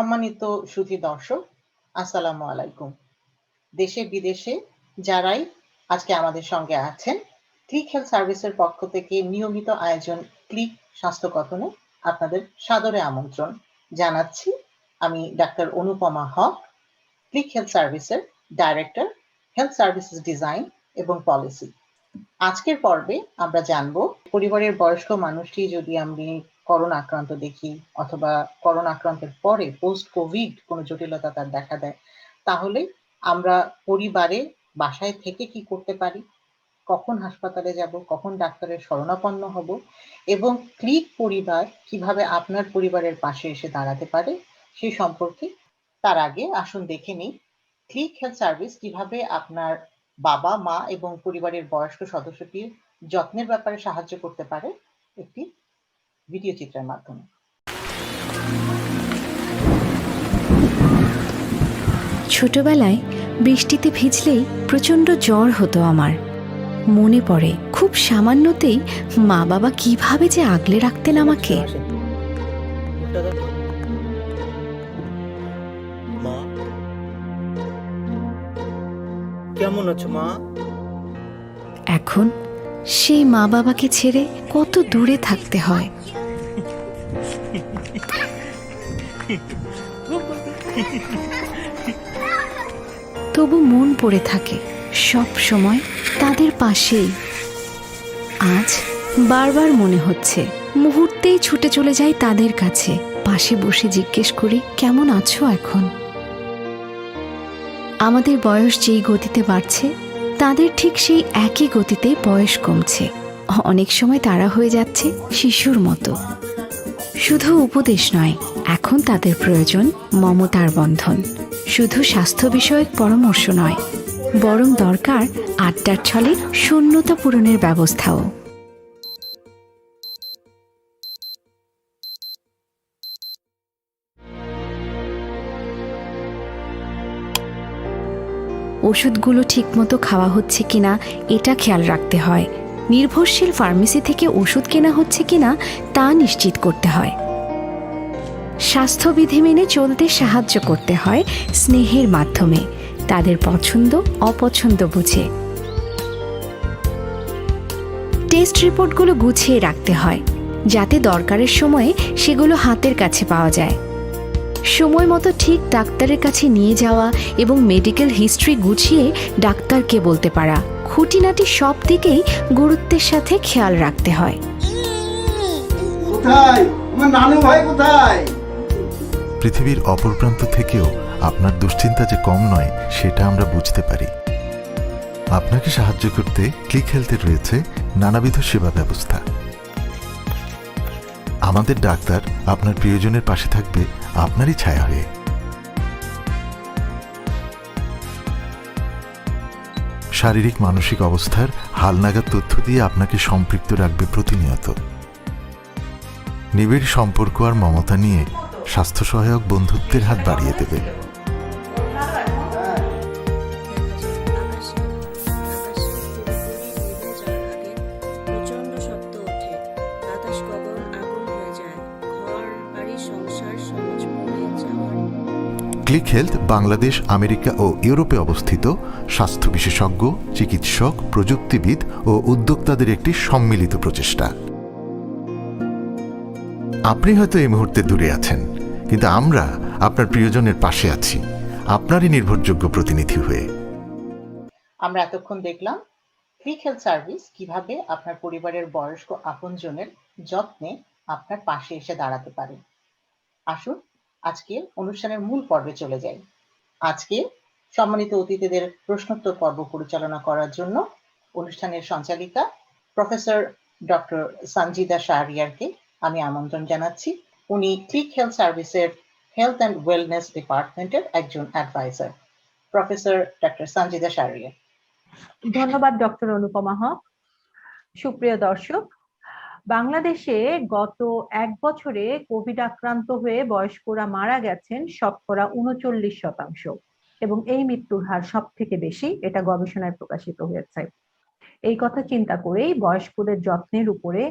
সম্মানিত সুধী দর্শক, আসসালামু আলাইকুম। দেশে বিদেশে যারাই আজকে আমাদের সঙ্গে আছেন, ক্লিক হেলথ সার্ভিসের পক্ষ থেকে নিয়মিত আয়োজন ক্লিক স্বাস্থ্য কথনে আপনাদের সাদরে আমন্ত্রণ জানাচ্ছি। আমি ডাক্তার অনুপমা হক, ক্লিক হেলথ সার্ভিসের ডাইরেক্টর, হেলথ সার্ভিসেস ডিজাইন এবং পলিসি। আজকের পর্বে আমরা জানব, পরিবারের বয়স্ক মানুষটি যদি আমি করোনা আক্রান্ত দেখি অথবা করোনা আক্রান্তের পরে পোস্ট কোভিড কোনো জটিলতা তার দেখা দেয়, তাহলে আমরা পরিবারে বাসায় থেকে কি করতে পারি, কখন হাসপাতালে যাব, কখন ডাক্তারের শরণাপন্ন হব এবং ক্লিক পরিবার কিভাবে আপনার পরিবারের পাশে এসে দাঁড়াতে পারে সে সম্পর্কে। তার আগে আসুন দেখে নিই ক্লিক হেলথ সার্ভিস কিভাবে আপনার বাবা মা এবং পরিবারের বয়স্ক সদস্যটির যত্নের ব্যাপারে সাহায্য করতে পারে একটি ভিডিও চিত্রের মাধ্যমে। ছোটবেলায় বৃষ্টিতে ভিজলেই প্রচণ্ড জ্বর হতো আমার। মনে পড়ে খুব সামান্যতেই মা বাবা কিভাবে যে আগলে রাখতেন আমাকে। মা, কেমন আছো মা? এখন সেই মা বাবাকে ছেড়ে কত দূরে থাকতে হয়। তবু মন পড়ে থাকে সব সময় তাদের পাশেই। আজ বারবার মনে হচ্ছে মুহূর্তেই ছুটে চলে যাই তাদের কাছে, পাশে বসে জিজ্ঞেস করি কেমন আছো এখন। আমাদের বয়স যেই গতিতে বাড়ছে, তাদের ঠিক সেই একই গতিতে বয়স কমছে। অনেক সময় তারা হয়ে যাচ্ছে শিশুর মতো। শুধু উপদেশ নয়, এখন তাদের প্রয়োজন মমতার বন্ধন। শুধু স্বাস্থ্য বিষয়ক পরামর্শ নয়, বরং দরকার আড্ডার ছলে শূন্যতা পূরণের ব্যবস্থাও। ওষুধগুলো ঠিকমতো খাওয়া হচ্ছে কিনা এটা খেয়াল রাখতে হয়। নির্ভরশীল ফার্মেসি থেকে ওষুধ কেনা হচ্ছে কিনা তা নিশ্চিত করতে হয়। স্বাস্থ্যবিধি মেনে চলতে সাহায্য করতে হয় স্নেহের মাধ্যমে, তাদের পছন্দ অপছন্দ বুঝে। টেস্ট রিপোর্টগুলো গুছিয়ে রাখতে হয়, যাতে দরকারের সময়ে সেগুলো হাতের কাছে পাওয়া যায়। সময় মতো ঠিক ডাক্তারের কাছে নিয়ে যাওয়া এবং মেডিকেল হিস্ট্রি গুছিয়ে ডাক্তারকে বলতে পারা, খুঁটিনাটি সব দিকেই গুরুত্বের সাথে খেয়াল রাখতে হয়। কোথায় আমার নানু ভাই কোথায়? পৃথিবীর অপর প্রান্ত থেকেও আপনার দুশ্চিন্তা যে কম নয় সেটা আমরা বুঝতে পারি। আপনাকে সাহায্য করতে ক্লিক হেলথের রয়েছে নানাবিধ সেবা ব্যবস্থা। আমাদের ডাক্তার আপনার প্রিয়জনের পাশে থাকবে আপনারই ছায়া হয়ে। শারীরিক মানসিক অবস্থার হালনাগাদ তথ্য দিয়ে আপনাকে সম্পৃক্ত রাখবে প্রতিনিয়ত। নিবিড় সম্পর্ক আর মমতা নিয়ে স্বাস্থ্য সহায়ক বন্ধুত্বের হাত বাড়িয়ে দেবে। ক্লিক হেলথ বাংলাদেশ, আমেরিকা ও ইউরোপে অবস্থিত স্বাস্থ্য বিশেষজ্ঞ, চিকিৎসক, প্রযুক্তিবিদ ও উদ্যোক্তাদের একটি সম্মিলিত প্রচেষ্টা। আপনি হয়তো এই মুহূর্তে দূরে আছেন, কিন্তু আমরা আপনার প্রিয়জনের পাশে আছি, আপনারই নির্ভরযোগ্য প্রতিনিধি হয়ে। আমরা এতক্ষণ দেখলাম ক্লিক হেলথ সার্ভিস কিভাবে আপনার পরিবারের বয়স্ক আপনজনের যত্নে আপনার পাশে এসে দাঁড়াতে পারে। আসুন আজকে অনুষ্ঠানের মূল পর্বে চলে যাই। আজকে সম্মানিত অতিথিদের প্রশ্নোত্তর পর্ব পরিচালনা করার জন্য অনুষ্ঠানের সঞ্চালিকা প্রফেসর ডক্টর সঞ্জিদা শাহরিয়ারকে আমি আমন্ত্রণ জানাচ্ছি। উনি ক্লিক হেলথ সার্ভিসের হেলথ অ্যান্ড ওয়েলনেস ডিপার্টমেন্টের একজন adviser. Professor doctor Sanjida Shahriar. ধন্যবাদ ডক্টর অনুপমা হক। সুপ্রিয় দর্শক, বাংলাদেশে গত এক বছরে কোভিড আক্রান্ত হয়ে বয়স্করা মারা গেছেন 39% এবং এই মৃত্যুর হার সব থেকে বেশি, এটা গবেষণায় প্রকাশিত হয়েছে। এই কথা চিন্তা করেই বয়স্কদের যত্নের উপরে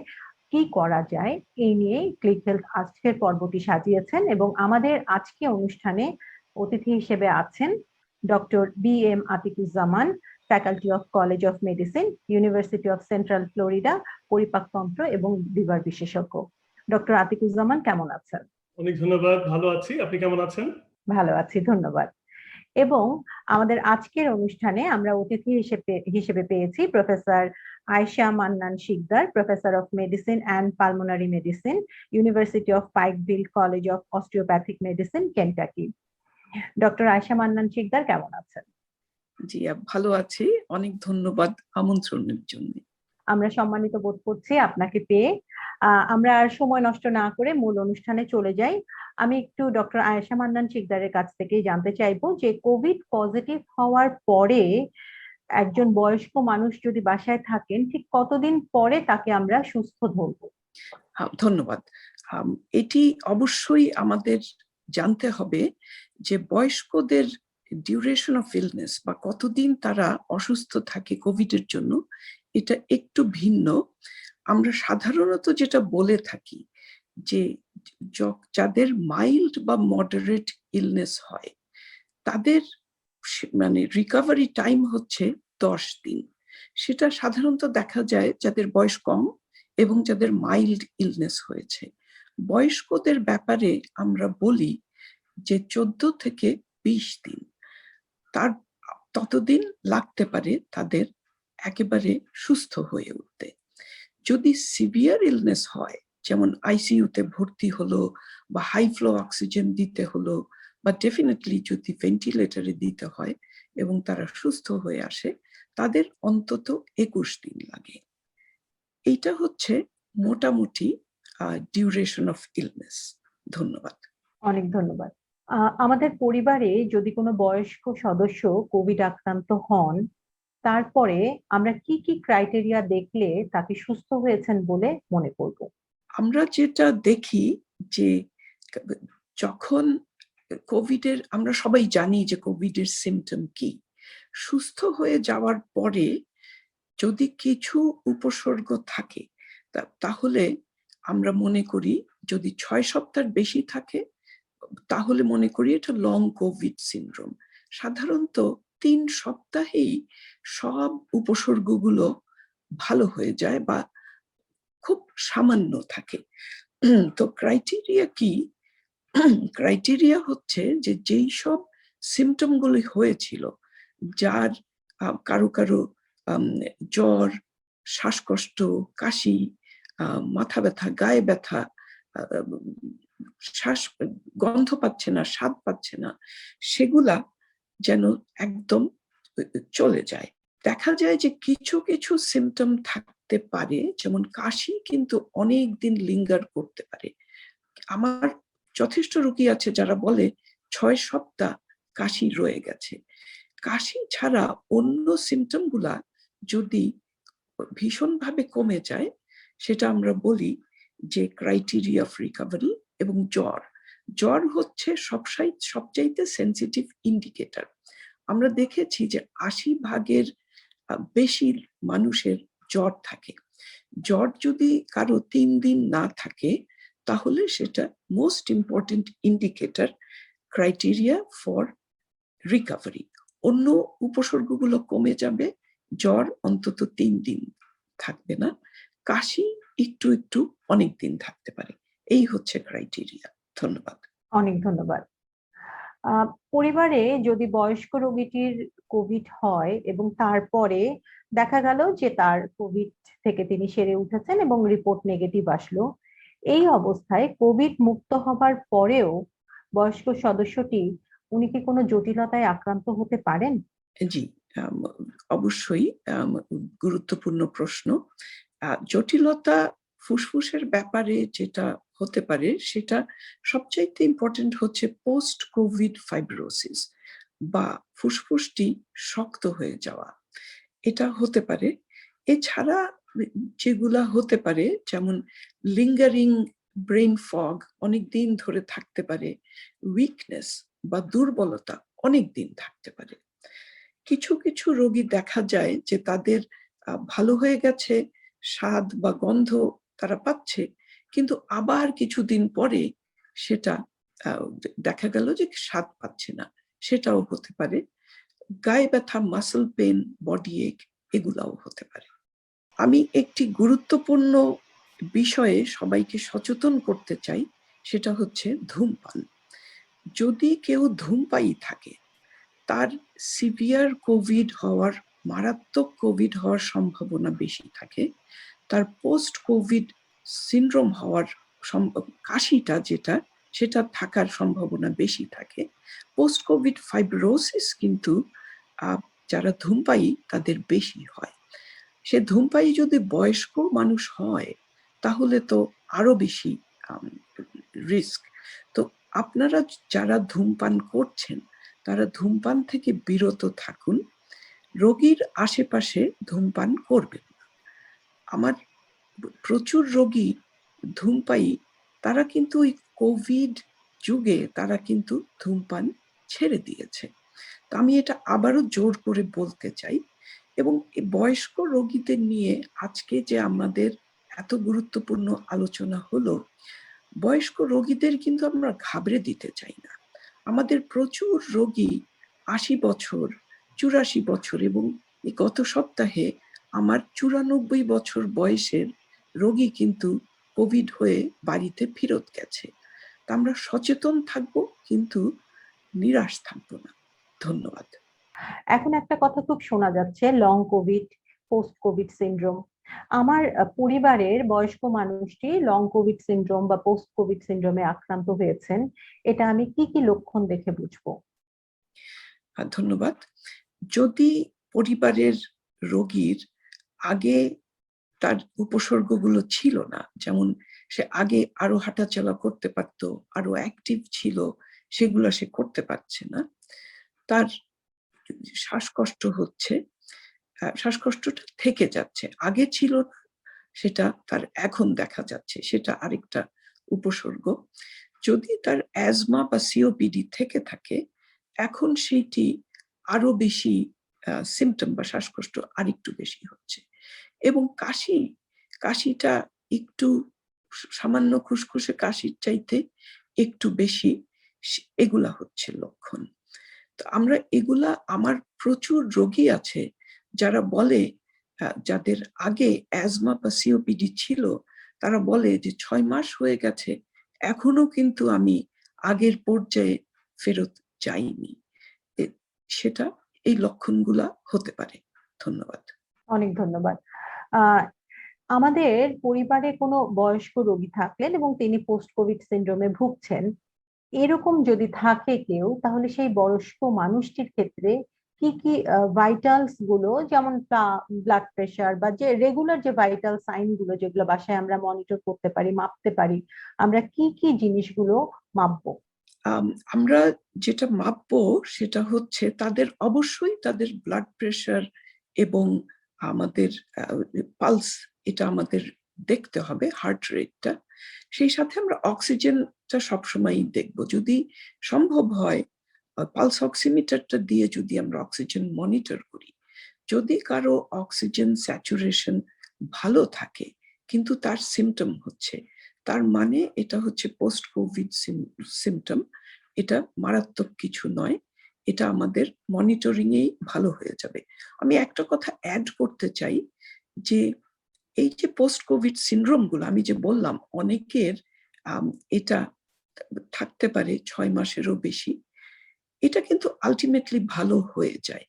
কি করা যায় এই নিয়ে ক্লিক হেলথ আজকের পর্বটি সাজিয়েছেন, এবং আমাদের আজকে অনুষ্ঠানে অতিথি হিসেবে আছেন ডক্টর B.M. আতিকুজ্জামান, faculty of college of medicine, university of central Florida, পরিপাকতন্ত্র এবং লিভার বিশেষজ্ঞ। ডক্টর আতিকুজ্জামান কেমন আছেন? অনেক ধন্যবাদ, ভালো আছি। আপনি কেমন আছেন? ভালো আছি, ধন্যবাদ। এবং আমাদের আজকের অনুষ্ঠানে আমরা অতিথি হিসেবে পেয়েছি professor Ayesha Mannan Sikdar, professor of medicine and pulmonary medicine, university of Pikeville college of osteopathic medicine, Kentucky. Doctor Ayesha Mannan Sikdar কেমন আছেন? জি, ভালো আছি। অনেক ধন্যবাদ আমন্ত্রণের জন্য। আমরা সম্মানিত বোধ করছি আপনাকে পেয়ে। আমরা আর সময় নষ্ট না করে মূল অনুষ্ঠানে চলে যাই। আমি একটু ডক্টর আয়েশা মান্নান শিকদারের কাছ থেকে জানতে চাইবো যে কোভিড পজিটিভ হওয়ার পরে একজন বয়স্ক মানুষ যদি বাসায় থাকেন, ঠিক কতদিন পরে তাকে আমরা সুস্থ ধরবো? ধন্যবাদ। এটি অবশ্যই আমাদের জানতে হবে যে বয়স্কদের ডিউরেশন অফ ইলনেস বা কতদিন তারা অসুস্থ থাকে কোভিডের জন্য, এটা একটু ভিন্ন। আমরা সাধারণত যেটা বলে থাকি যে যাদের মাইল্ড বা মডারেট ইলনেস হয় তাদের মানে রিকভারি টাইম হচ্ছে 10 দিন। সেটা সাধারণত দেখা যায় যাদের বয়স কম এবং যাদের মাইল্ড ইলনেস হয়েছে। বয়স্কদের ব্যাপারে আমরা বলি যে 14 থেকে 20 দিন, তার ততদিন লাগতে পারে তাদের একেবারে সুস্থ হয়ে উঠতে। যদি সিভিয়ার ইলনেস হয়, যেমন আইসিইউতে ভর্তি হলো বা হাই ফ্লো অক্সিজেন দিতে হলো বা ডেফিনেটলি যদি ভেন্টিলেটরে দিতে হয় এবং তারা সুস্থ হয়ে আসে, তাদের অন্তত 21 দিন লাগে। এইটা হচ্ছে মোটামুটি ডিউরেশন অফ ইলনেস। ধন্যবাদ। অনেক ধন্যবাদ। আমাদের পরিবারে যদি কোনো বয়স্ক সদস্য কোভিড আক্রান্ত হন, তারপরে আমরা কি কি ক্রাইটেরিয়া দেখলে তাকে সুস্থ হয়েছেন বলে মনে করব? আমরা যেটা দেখি যে যখন কোভিডের, আমরা সবাই জানি যে কোভিডের সিমটম কি। সুস্থ হয়ে যাওয়ার পরে যদি কিছু উপসর্গ থাকে তাহলে আমরা মনে করি, যদি 6 সপ্তাহের বেশি থাকে তাহলে মনে করি এটা লং কোভিড সিনড্রোম। সাধারণত 3 সপ্তাহেই সব উপসর্গগুলো ভালো হয়ে যায় বা খুব সামান্য থাকে। তো ক্রাইটেরিয়া কি? ক্রাইটেরিয়া হচ্ছে যে যেই সব সিমটম গুলো হয়েছিল, যার কারো কারো জ্বর, শ্বাসকষ্ট, কাশি, মাথা ব্যথা, গায়ে ব্যথা, শ্বাস গন্ধ পাচ্ছে না, স্বাদ পাচ্ছে না, সেগুলা যেন একদম চলে যায়। দেখা যায় যে কিছু কিছু সিমটম থাকতে পারে, যেমন কাশি কিন্তু অনেক দিন লিঙ্গার করতে পারে। আমার যথেষ্ট রোগী আছে যারা বলে 6 সপ্তাহ কাশি রয়ে গেছে। কাশি ছাড়া অন্য সিমটম গুলা যদি ভীষণভাবে কমে যায়, সেটা আমরা বলি যে ক্রাইটেরিয়া অফ রিকভারি। এবং জ্বর হচ্ছে সবচাইতে সেন্সিটিভ ইন্ডিকেটর। আমরা দেখেছি যে 80% বেশি মানুষের জ্বর থাকে। জ্বর যদি কারো 3 দিন না থাকে তাহলে সেটা most important indicator, criteria for recovery. অন্য উপসর্গগুলো কমে যাবে, জ্বর অন্তত 3 দিন থাকবে না, কাশি একটু একটু অনেক দিন থাকতে পারে। এই হচ্ছে ক্রাইটেরিয়া। ধন্যবাদ। অনেক ধন্যবাদ। পরিবারে যদি বয়স্ক রোগীটির কোভিড হয় এবং তারপরে দেখা গেল যে তার কোভিড থেকে তিনি সেরে উঠেছেন এবং রিপোর্ট নেগেটিভ আসলো, এই অবস্থায় কোভিড মুক্ত হবার পরেও বয়স্ক সদস্যটি উনি কি কোনো জটিলতায় আক্রান্ত হতে পারেন? জি, অবশ্যই গুরুত্বপূর্ণ প্রশ্ন। জটিলতা ফুসফুসের ব্যাপারে যেটা হতে পারে সেটা সবচাইতে ইম্পর্টেন্ট হচ্ছে পোস্ট কোভিড ফাইব্রোসিস বা ফুসফুসটি শক্ত হয়ে যাওয়া, এটা হতে পারে। এছাড়া যেগুলা হতে পারে, যেমন লিঙ্গারিং ব্রেন ফগ অনেক দিন ধরে থাকতে পারে, উইকনেস বা দুর্বলতা অনেক দিন থাকতে পারে। কিছু কিছু রোগী দেখা যায় যে তাদের ভালো হয়ে গেছে, স্বাদ বা গন্ধ তারা পাচ্ছে, কিন্তু আবার কিছুদিন পরে সেটা দেখা গেল যে স্বাদ পাচ্ছে না, সেটাও হতে পারে। গায়ে ব্যথা, মাসল পেন, বডি এক, এগুলাও হতে পারে। আমি একটি গুরুত্বপূর্ণ বিষয়ে সবাইকে সচেতন করতে চাই, সেটা হচ্ছে ধূমপান। যদি কেউ ধূমপায়ী থাকে, তার সিভিয়ার কোভিড হওয়ার, মারাত্মক কোভিড হওয়ার সম্ভাবনা বেশি থাকে। তার পোস্ট কোভিড সিনড্রোম হওয়ার কাশিটা যেটা, সেটা থাকার সম্ভাবনা বেশি থাকে। পোস্ট কোভিড ফাইব্রোসিস কিন্তু যারা ধূমপায়ী তাদের বেশি হয়। সে ধূমপায়ী যদি বয়স্ক মানুষ হয় তাহলে তো আরো বেশি রিস্ক। তো আপনারা যারা ধূমপান করছেন তারা ধূমপান থেকে বিরত থাকুন, রোগীর আশেপাশে ধূমপান করবেন না। আমার প্রচুর রোগী ধূমপায়ী, তারা কিন্তু ওই কোভিড যুগে তারা কিন্তু ধূমপান ছেড়ে দিয়েছে। তো আমি এটা আবারও জোর করে বলতে চাই। এবং বয়স্ক রোগীদের নিয়ে আজকে যে আমাদের এত গুরুত্বপূর্ণ আলোচনা হলো, বয়স্ক রোগীদের কিন্তু আমরা ঘাবড়ে দিতে চাই না। আমাদের প্রচুর রোগী ৮০ বছর, ৮৪ বছর, এবং এই গত সপ্তাহে আমার ৯৪ বছর বয়সের রোগী কিন্তু কোভিড হয়ে বাড়িতে ফেরত গেছে। তা আমরা সচেতন থাকবো, কিন্তু নিরাশ থাকবো না। ধন্যবাদ। এখন একটা কথা খুব শোনা যাচ্ছে, long Covid, post Covid syndrome. আমার পরিবারের বয়স্ক মানুষটি লং কোভিড সিনড্রোম বা পোস্ট কোভিড সিনড্রোমে আক্রান্ত হয়েছেন, এটা আমি কি কি লক্ষণ দেখে বুঝবো? ধন্যবাদ। যদি পরিবারের রোগীর আগে তার উপসর্গগুলো ছিল না, যেমন সে আগে আরো হাঁটাচলা করতে পারতো, আরো অ্যাক্টিভ ছিল, সেগুলো সে করতে পারছে না, তার শ্বাসকষ্ট হচ্ছে, শ্বাসকষ্টটা থেকে যাচ্ছে, আগে ছিল না সেটা তার এখন দেখা যাচ্ছে, সেটা আরেকটা উপসর্গ। যদি তার অ্যাজমা বা সিওপিডি থেকে থাকে, এখন সেটি আরো বেশি সিমটম বা শ্বাসকষ্ট আরেকটু বেশি হচ্ছে। এবং কাশিটা একটু সামান্য খুসখুসে কাশির চাইতে একটু বেশি, এগুলা হচ্ছে লক্ষণ। তো আমরা এগুলা, আমার প্রচুর রোগী আছে যারা বলে, যাদের আগে অ্যাজমা বা সিওপিডি ছিল, তারা বলে যে ৬ মাস হয়ে গেছে, এখনো কিন্তু আমি আগের পর্যায়ে ফেরত যাইনি। সেটা এই লক্ষণগুলা হতে পারে। ধন্যবাদ। অনেক ধন্যবাদ। আমাদের পরিবারে কোনো বয়স্ক রোগী থাকলেন এবং তিনি পোস্ট কোভিড সিনড্রোমে ভুগছেন, এরকম যদি থাকে কেউ, তাহলে সেই বয়স্ক মানুষটির ক্ষেত্রে কি কি ভাইটালস গুলো, যেমন ব্লাড প্রেশার বা যে রেগুলার যে ভাইটাল সাইন গুলো যেগুলো বাসায় আমরা মনিটর করতে পারি, মাপতে পারি, আমরা কি কি জিনিসগুলো মাপবো? আমরা যেটা মাপবো সেটা হচ্ছে তাদের অবশ্যই তাদের ব্লাড প্রেশার এবং আমাদের পালস, এটা আমাদের দেখতে হবে, হার্ট রেটটা। সেই সাথে আমরা অক্সিজেনটা সবসময়ই দেখবো, যদি সম্ভব হয় পালস অক্সিমিটারটা দিয়ে যদি আমরা অক্সিজেন মনিটর করি। যদি কারো অক্সিজেন স্যাচুরেশন ভালো থাকে কিন্তু তার সিমটম হচ্ছে, তার মানে এটা হচ্ছে পোস্ট কোভিড সিমটম, এটা মারাত্মক কিছু নয়, এটা আমাদের মনিটরিং এই ভালো হয়ে যাবে। আমি একটা কথা অ্যাড করতে চাই, যে এই যে পোস্ট কোভিড সিনড্রোম গুলো আমি যে বললাম, অনেকের এটা থাকতে পারে ৬ মাসেরও বেশি, এটা কিন্তু আলটিমেটলি ভালো হয়ে যায়।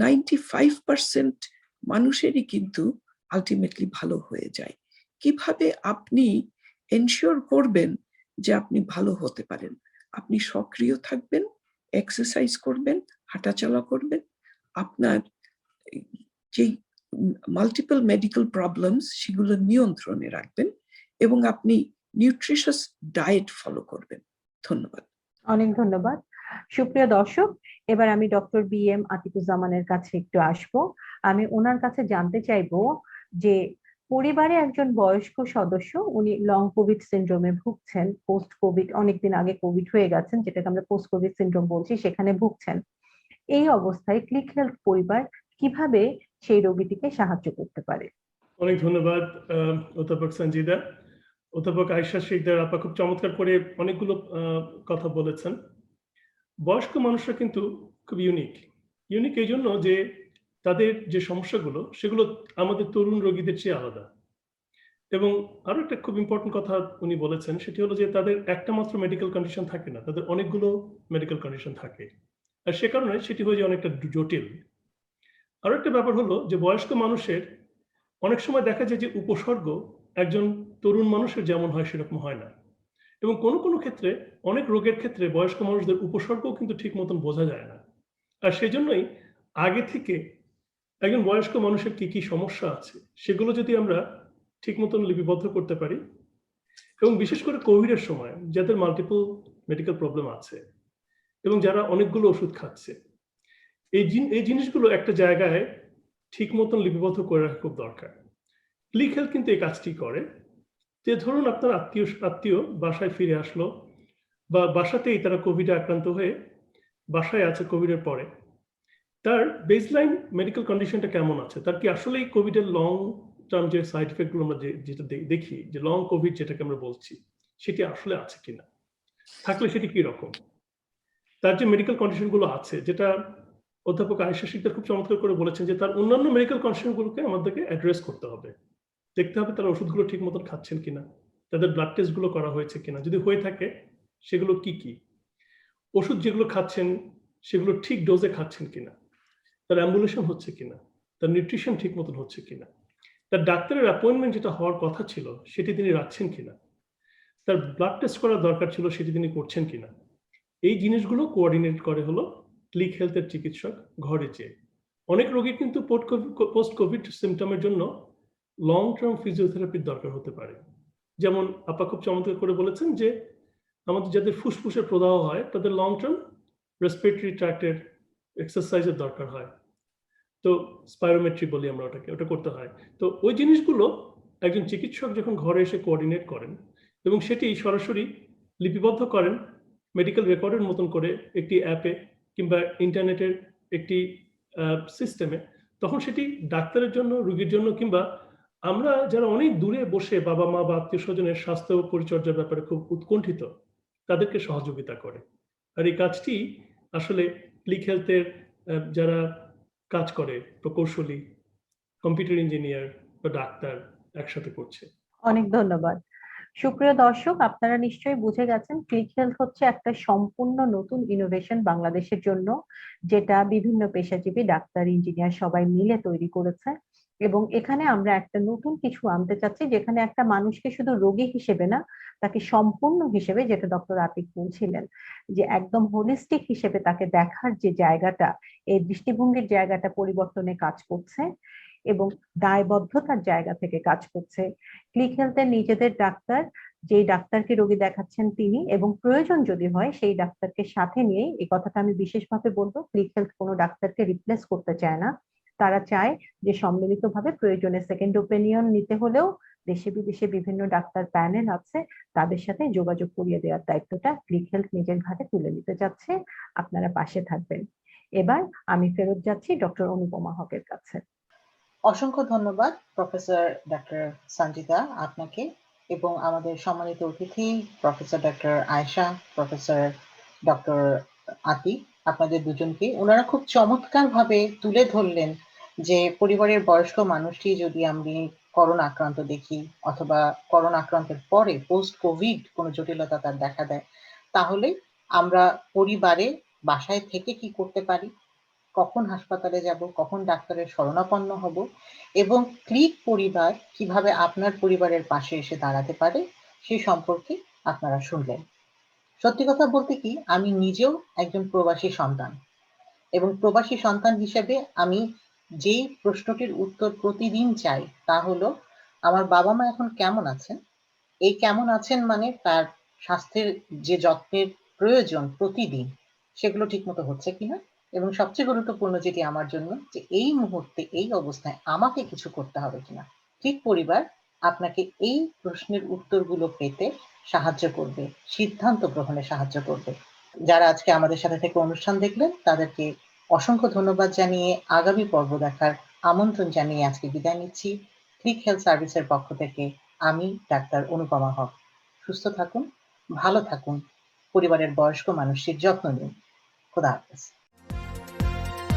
95% মানুষেরই কিন্তু আলটিমেটলি ভালো হয়ে যায়। কিভাবে আপনি এনশিওর করবেন যে আপনি ভালো হতে পারেন? আপনি সক্রিয় থাকবেন, এক্সারসাইজ করবেন, হাঁটাচলা করবেন, আপনার যে মাল্টিপল মেডিকেল প্রবলেমস সেগুলো নিয়ন্ত্রণে রাখবেন, এবং আপনি নিউট্রিশাস ডায়েট ফলো করবেন। ধন্যবাদ। অনেক ধন্যবাদ। সুপ্রিয় দর্শক, এবার আমি ডক্টর BM আতিকুজ্জামানের কাছে একটু আসবো। আমি ওনার কাছে জানতে চাইবো যে পরিবারে একজন বয়স্ক সদস্য, উনি লং কোভিড সিনড্রোমে ভুগছেন, পোস্ট কোভিড, অনেকদিন আগে কোভিড হয়ে গেছেন, যেটাকে আমরা পোস্ট কোভিড সিনড্রোম বলছি, সেখানে ভুগছেন। এই অবস্থায় ক্লিক হেলথ পরিবার কিভাবে সেই রোগীটিকে সাহায্য করতে পারে? অনেক ধন্যবাদ অধ্যাপক সঞ্জিদা। অধ্যাপক আয়েশা শিকদার আপা খুব চমৎকার করে অনেকগুলো কথা বলেছেন। বয়স্ক মানুষরা কিন্তু খুব ইউনিক এই জন্য যে তাদের যে সমস্যাগুলো সেগুলো আমাদের তরুণ রোগীদের চেয়ে আলাদা। এবং আরো একটা খুব ইম্পর্টেন্ট কথা উনি বলেছেন, সেটি হলো যে তাদের একটা মাত্র মেডিকেল কন্ডিশন থাকে না, তাদের অনেকগুলো মেডিকেল কন্ডিশন থাকে। আর সে কারণে সেটি হয়ে যায় অনেকটা জটিল। আরো একটা ব্যাপার হলো যে বয়স্ক মানুষের অনেক সময় দেখা যায় যে উপসর্গ একজন তরুণ মানুষের যেমন হয় সেরকম হয় না। এবং কোনো ক্ষেত্রে অনেক রোগের ক্ষেত্রে বয়স্ক মানুষদের উপসর্গও কিন্তু ঠিক মতন বোঝা যায় না। আর সেজন্যই আগে থেকে একজন বয়স্ক মানুষের কি সমস্যা আছে সেগুলো যদি আমরা ঠিক মতন লিপিবদ্ধ করতে পারি, এবং বিশেষ করে কোভিডের সময় যাদের মাল্টিপল মেডিকেল প্রবলেম আছে এবং যারা অনেকগুলো ওষুধ খাচ্ছে, এই জিনিসগুলো একটা জায়গায় ঠিক মতন লিপিবদ্ধ করে রাখা খুব দরকার। ক্লিক হেলথ কিন্তু এই কাজটি করে যে ধরুন আপনার আত্মীয় বাসায় ফিরে আসলো বা বাসাতেই তারা কোভিডে আক্রান্ত হয়ে বাসায় আছে কোভিডের পরে, তার বেসলাইন মেডিকেল কন্ডিশনটা কেমন আছে, তার কি আসলেই কোভিডের লং টার্ম যে সাইড ইফেক্টগুলো আমরা যেটা দেখি যে লং কোভিড যেটাকে আমরা বলছি সেটি আসলে আছে কিনা, থাকলে সেটি কি রকম, তার যে মেডিকেল কন্ডিশনগুলো আছে যেটা অধ্যাপক আয়েশা শিকদার খুব চমৎকার করে বলেছেন যে তার অন্যান্য মেডিকেল কন্ডিশনগুলোকে আমাদেরকে অ্যাড্রেস করতে হবে, দেখতে হবে তারা ওষুধগুলো ঠিক মতন খাচ্ছেন কিনা, তাদের ব্লাড টেস্টগুলো করা হয়েছে কিনা, যদি হয়ে থাকে সেগুলো কি ওষুধ যেগুলো খাচ্ছেন সেগুলো ঠিক ডোজে খাচ্ছেন কিনা, তার অ্যাম্বুলেশন হচ্ছে কিনা, তার নিউট্রিশন ঠিক মতন হচ্ছে কিনা, তার ডাক্তারের অ্যাপয়েন্টমেন্ট যেটা হওয়ার কথা ছিল সেটি তিনি রাখছেন কিনা, তার ব্লাড টেস্ট করার দরকার ছিল সেটি তিনি করছেন কিনা। এই জিনিসগুলো কোঅর্ডিনেট করে হলো ক্লিক হেলথের চিকিৎসক ঘরে যেয়ে। অনেক রোগী কিন্তু পোস্ট কোভিড সিমটমের জন্য লং টার্ম ফিজিওথেরাপির দরকার হতে পারে। যেমন আপা খুব চমৎকার করে বলেছেন যে আমাদের যাদের ফুসফুসের প্রদাহ হয় তাদের লং টার্ম রেসপিরেটরি ট্র্যাক্টের এক্সারসাইজের দরকার হয়, তো স্পাইরোমেট্রি বলি আমরা ওটা করতে হয়। তো ওই জিনিসগুলো একজন চিকিৎসক যখন ঘরে এসে কোঅর্ডিনেট করেন এবং সেটি সরাসরি লিপিবদ্ধ করেন মেডিকেল রেকর্ডের মতন করে একটি অ্যাপে কিংবা ইন্টারনেটের একটি সিস্টেমে, তখন সেটি ডাক্তারের জন্য, রোগীর জন্য, কিংবা আমরা যারা অনেক দূরে বসে বাবা মা বা আত্মীয় স্বজনের স্বাস্থ্য পরিচর্যার ব্যাপারে খুব উৎকণ্ঠিত তাদেরকে সহযোগিতা করে। আর এই কাজটি আসলে ক্লিক হেলথের যারা কাজ করে, প্রকৌশলী, কম্পিউটার ইঞ্জিনিয়ার বা ডাক্তার একসাথে করছে। অনেক ধন্যবাদ। সুপ্রিয় দর্শক, আপনারা নিশ্চয়ই বুঝে গেছেন ক্লিক হেলথ হচ্ছে একটা সম্পূর্ণ নতুন ইনোভেশন বাংলাদেশের জন্য, যেটা বিভিন্ন পেশাজীবী ডাক্তার, ইঞ্জিনিয়ার সবাই মিলে তৈরি করেছে। এবং এখানে আমরা একটা নতুন কিছু আনতে চাচ্ছি, যেখানে একটা মানুষকে শুধু রোগী হিসেবে না, তাকে সম্পূর্ণ হিসেবে, যেটা ডক্টর আতিক বলছিলেন, যে একদম হোলিস্টিক হিসেবে তাকে দেখার যে জায়গাটা, এই দৃষ্টিভঙ্গির জায়গাটা পরিবর্তনে কাজ করছে এবং দায়বদ্ধতার জায়গা থেকে কাজ করছে। ক্লিক হেলথের নিজেদের ডাক্তার, যেই ডাক্তারকে রোগী দেখাচ্ছেন তিনি, এবং প্রয়োজন যদি হয় সেই ডাক্তারকে সাথে নিয়ে, এই কথাটা আমি বিশেষভাবে বলবো, ক্লিক হেলথ কোনো ডাক্তারকে রিপ্লেস করতে চায় না। তারা চায় যে সম্মিলিতভাবে প্রয়োজনে সেকেন্ড ওপিনিয়ন নিতে হলেও দেশে বিদেশে বিভিন্ন ডাক্তার প্যানেল আছে, তাদের সাথে যোগাযোগ করিয়ে দেওয়ার দায়িত্বটা ক্লিক হেলথ নিজের ঘাড়ে তুলে নিতে যাচ্ছে। আপনারা পাশে থাকবেন। এবার আমি ফেরত যাচ্ছি ডক্টর অনুপমা হকের কাছে। অসংখ্য ধন্যবাদ প্রফেসর ডক্টর সঞ্জিদা আপনাকে এবং আমাদের সম্মানিত অতিথি professor doctor Ayesha, professor doctor Atik, আপনাদের দুজনকে। ওনারা খুব চমৎকার ভাবে তুলে ধরলেন যে পরিবারের বয়স্ক মানুষটি যদি আমি করোনা আক্রান্ত দেখি অথবা করোনা আক্রান্তের পরে পোস্ট কোভিড কোনো জটিলতা তার দেখা দেয়, তাহলে আমরা পরিবারে বাসায় থেকে কি করতে পারি, কখন হাসপাতালে যাব, কখন ডাক্তারের শরণাপন্ন হব, এবং ক্লিক পরিবার কিভাবে আপনার পরিবারের পাশে এসে দাঁড়াতে পারে সে সম্পর্কে আপনারা শুনলেন। সত্যি কথা বলতে কি, আমি নিজেও একজন প্রবাসী সন্তান, এবং প্রবাসী সন্তান হিসেবে আমি যেই প্রশ্নটির উত্তর প্রতিদিন চাই তা হলো আমার বাবা মা এখন কেমন আছেন। এই কেমন আছেন মানে তার স্বাস্থ্যের যে যত্নের প্রয়োজন প্রতিদিন সেগুলো ঠিকমতো হচ্ছে কিনা, এবং সবচেয়ে গুরুত্বপূর্ণ যেটি আমার জন্য, যে এই মুহূর্তে এই অবস্থায় আমাকে কিছু করতে হবে কিনা। ঠিক পরিবার আপনাকে এই প্রশ্নের উত্তরগুলো পেতে সাহায্য করবে, সিদ্ধান্ত গ্রহণে সাহায্য করবে। যারা আজকে আমাদের সাথে থেকে অনুষ্ঠান দেখলেন তাদেরকে অসংখ্য ধন্যবাদ জানিয়ে আগামী পর্ব দেখার আমন্ত্রণ জানিয়ে আজকে বিদায় নিচ্ছি। ক্লিক হেলথ সার্ভিসের পক্ষ থেকে আমি ডাক্তার অনুপমা হক। সুস্থ থাকুন, ভালো থাকুন, পরিবারের বয়স্ক মানুষের যত্ন নিন। খোদা হাফেজ।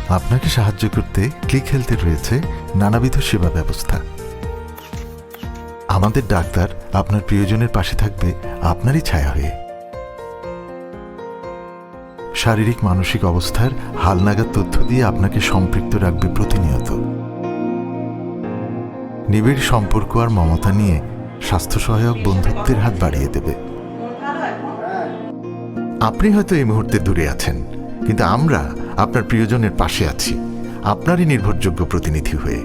আপনাকে সাহায্য করতে ক্লিক হেলথে রয়েছে নানাবিধ সেবা ব্যবস্থা। আমাদের ডাক্তার আপনার প্রিয়জনের পাশে থাকবে আপনারই ছায়া হয়ে। শারীরিক মানসিক অবস্থার হালনাগাদ তথ্য দিয়ে আপনাকে সম্পৃক্ত রাখবে প্রতিনিয়ত। নিবিড় সম্পর্ক আর মমতা নিয়ে স্বাস্থ্য সহায়ক বন্ধুত্বের হাত বাড়িয়ে দেবে। আপনি হয়তো এই মুহূর্তে দূরে আছেন, কিন্তু আমরা আপনার প্রিয়জনের পাশে আছি, আপনারই নির্ভরযোগ্য প্রতিনিধি হয়ে।